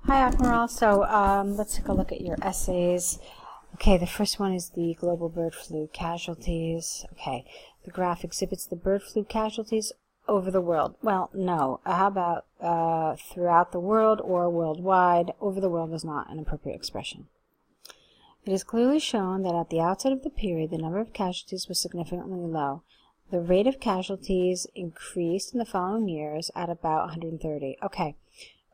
Hi, Akmaral. So let's take a look at your essays. Okay, the first one is the global bird flu casualties. Okay, the graph exhibits the bird flu casualties over the world. Well, no. How about throughout the world or worldwide? Over the world is not an appropriate expression. It is clearly shown that at the outset of the period, the number of casualties was significantly low. The rate of casualties increased in the following years at about 130. Okay.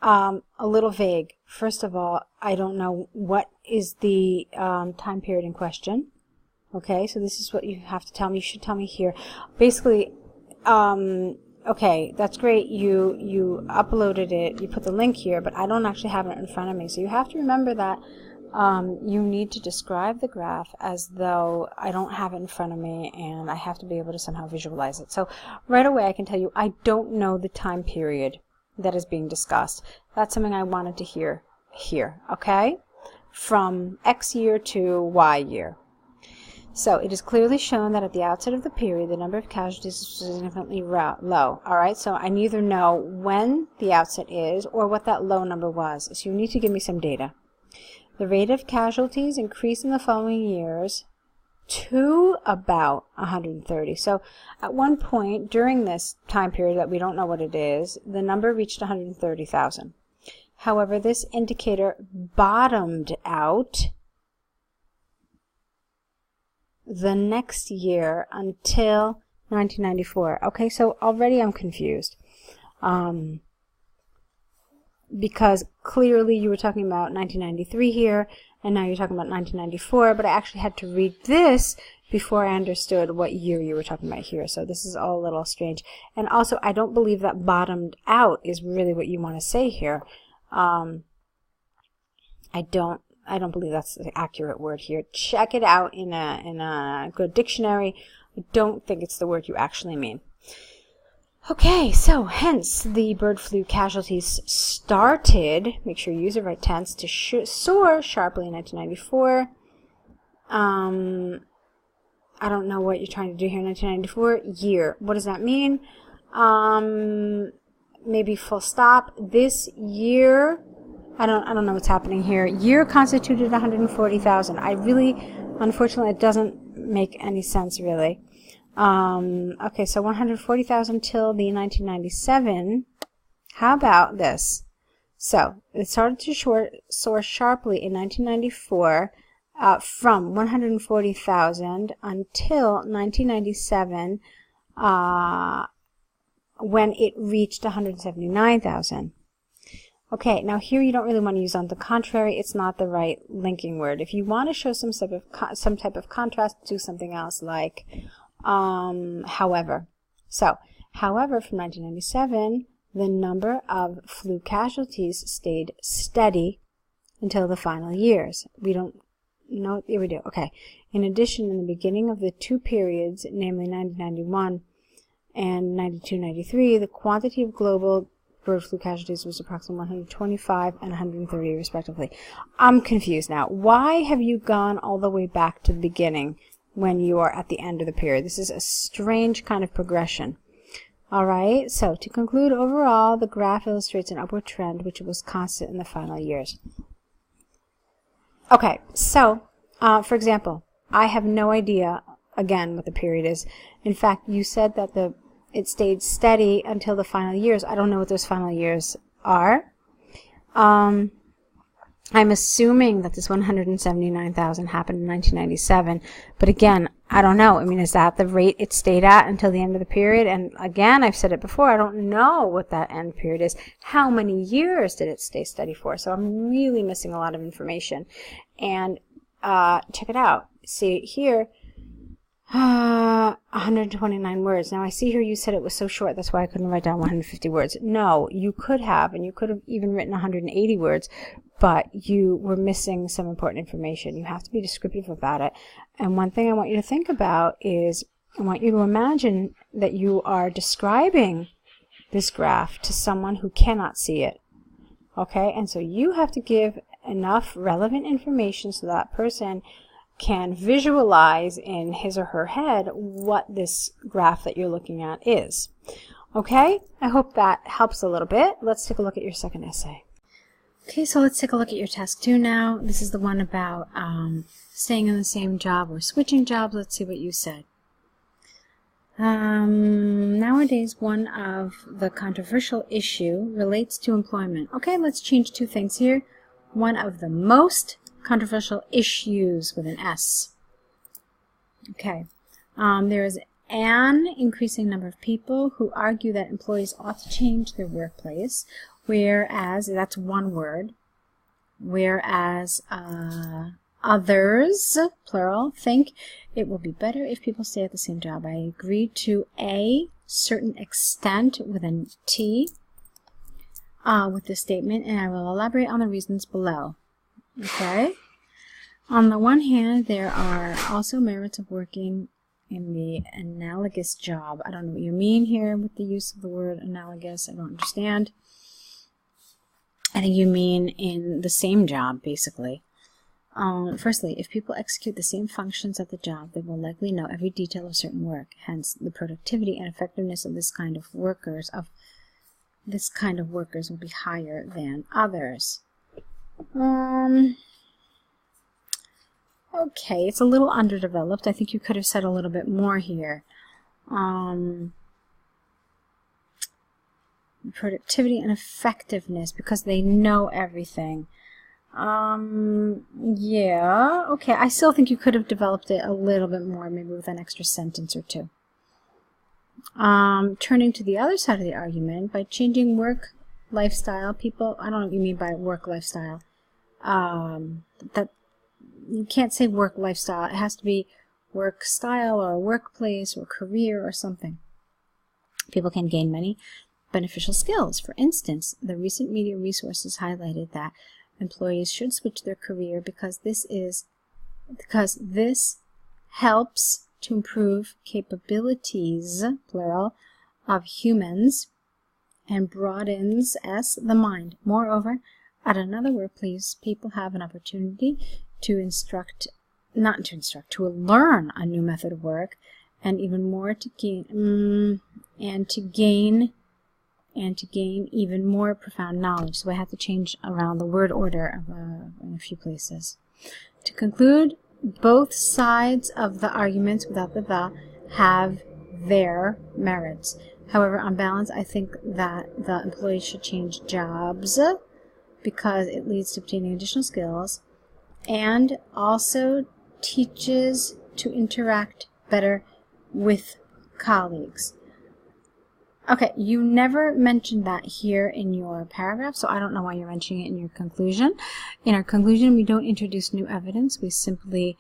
A little vague. First of all, I don't know what is the time period in question. Okay, so this is what you have to tell me. You should tell me here. Basically, okay, that's great. You uploaded it. You put the link here, but I don't actually have it in front of me. So you have to remember that you need to describe the graph as though I don't have it in front of me, and I have to be able to somehow visualize it. So right away, I can tell you I don't know the time period that is being discussed. That's something I wanted to hear here, okay? From X year to Y year. So it is clearly shown that at the outset of the period, the number of casualties is significantly low. All right, so I neither know when the outset is or what that low number was. So you need to give me some data. The rate of casualties increased in the following years to about 130. So at one point during this time period that we don't know what it is, the number reached 130,000. However, this indicator bottomed out the next year until 1994. Okay, so already I'm confused. Because clearly you were talking about 1993 here, and now you're talking about 1994, but I actually had to read this before I understood what year you were talking about here. So this is all a little strange. And also, I don't believe that bottomed out is really what you want to say here. I don't believe that's the accurate word here. Check it out in a good dictionary. I don't think it's the word you actually mean. Okay, so hence the bird flu casualties started, make sure you use the right tense, to soar sharply in 1994. I don't know what you're trying to do here. 1994 year. What does that mean? Maybe full stop. This year, I don't know what's happening here. Year constituted 140,000. Unfortunately, it doesn't make any sense really. Okay, so 140,000 till the 1997. How about this? So it started to soar sharply in 1994 from 140,000 until 1997 when it reached 179,000. Okay, now here you don't really want to use on the contrary. It's not the right linking word. If you want to show some type of contrast, do something else like however. So, however, from 1997, the number of flu casualties stayed steady until the final years. We don't know. Here we do. Okay. In addition, in the beginning of the two periods, namely 1991 and 92-93, the quantity of global bird flu casualties was approximately 125 and 130 respectively. I'm confused now. Why have you gone all the way back to the beginning when you are at the end of the period? This is a strange kind of progression. All right, so to conclude, overall, the graph illustrates an upward trend which was constant in the final years. Okay, so, for example, I have no idea, again, what the period is. In fact, you said that it stayed steady until the final years. I don't know what those final years are. I'm assuming that this 179,000 happened in 1997, but again, I don't know. I mean, is that the rate it stayed at until the end of the period? And again, I've said it before, I don't know what that end period is. How many years did it stay steady for? So I'm really missing a lot of information. And check it out. See here, 129 words. Now I see here you said it was so short, that's why I couldn't write down 150 words. No, you could have, and you could have even written 180 words, but you were missing some important information. You have to be descriptive about it. And one thing I want you to think about is, I want you to imagine that you are describing this graph to someone who cannot see it. Okay, and so you have to give enough relevant information so that person can visualize in his or her head what this graph that you're looking at is. Okay, I hope that helps a little bit. Let's take a look at your second essay. Okay, so let's take a look at your task 2 now. This is the one about staying in the same job or switching jobs. Let's see what you said. Nowadays, one of the controversial issue relates to employment. Okay, let's change 2 things here. One of the most controversial issues with an S. Okay, there is an increasing number of people who argue that employees ought to change their workplace, whereas, that's one word, whereas others, plural, think it will be better if people stay at the same job. I agree to a certain extent with an T with this statement, and I will elaborate on the reasons below. Okay? On the one hand, there are also merits of working in the analogous job. I don't know what you mean here with the use of the word analogous. I don't understand. I think you mean in the same job, basically. Firstly, if people execute the same functions at the job, they will likely know every detail of certain work. Hence, the productivity and effectiveness of this kind of workers will be higher than others. Okay, it's a little underdeveloped. I think you could have said a little bit more here. Productivity and effectiveness, because they know everything. Yeah, okay. I still think you could have developed it a little bit more, maybe with an extra sentence or 2. Turning to the other side of the argument, by changing work lifestyle, people, I don't know what you mean by work lifestyle. That you can't say work lifestyle. It has to be work style or workplace or career or something. People can gain many beneficial skills. For instance, the recent media resources highlighted that employees should switch their career because this helps to improve capabilities, plural, of humans and broadens the mind. Moreover, at another workplace, people have an opportunity to learn a new method of work, and even more to gain even more profound knowledge. So I have to change around the word order in a few places. To conclude, both sides of the arguments without the have their merits. However, on balance, I think that the employees should change jobs because it leads to obtaining additional skills and also teaches to interact better with colleagues. Okay, you never mentioned that here in your paragraph, so I don't know why you're mentioning it in your conclusion. In our conclusion, we don't introduce new evidence. We simply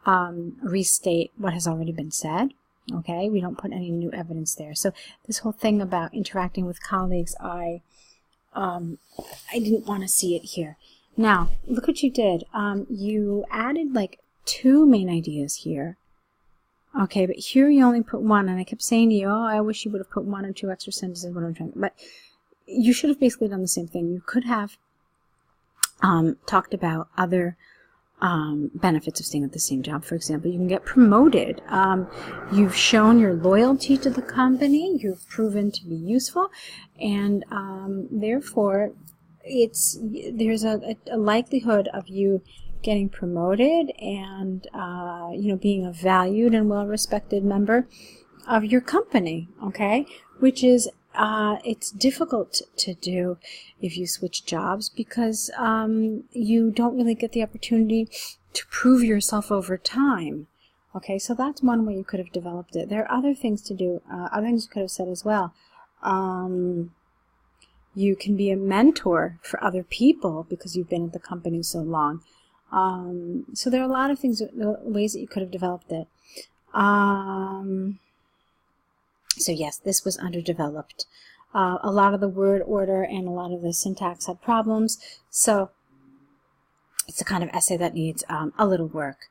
restate what has already been said. Okay, we don't put any new evidence there. So this whole thing about interacting with colleagues, I didn't want to see it here. Now, look what you did. You added like 2 main ideas here. Okay, but here you only put 1, and I kept saying to you, oh, I wish you would have put 1 or 2 extra sentences, what I'm trying. But you should have basically done the same thing. You could have talked about other benefits of staying at the same job. For example, you can get promoted. You've shown your loyalty to the company. You've proven to be useful, and therefore, there's a likelihood of you getting promoted and being a valued and well-respected member of your company. Okay, which is it's difficult to do if you switch jobs because you don't really get the opportunity to prove yourself over time. Okay, so that's one way you could have developed it. There are other things to do, other things you could have said as well. You can be a mentor for other people because you've been at the company so long. So there are a lot of things, ways that you could have developed it. So yes, this was underdeveloped. A lot of the word order and a lot of the syntax had problems. So it's a kind of essay that needs a little work.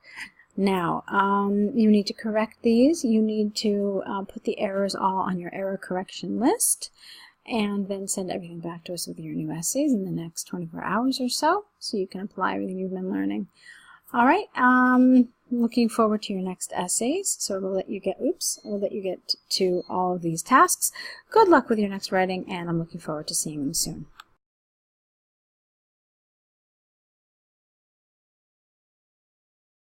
Now, you need to correct these. You need to put the errors all on your error correction list, and then send everything back to us with your new essays in the next 24 hours or so you can apply everything you've been learning. All right, looking forward to your next essays. So we'll let you get to all of these tasks. Good luck with your next writing, and I'm looking forward to seeing them soon.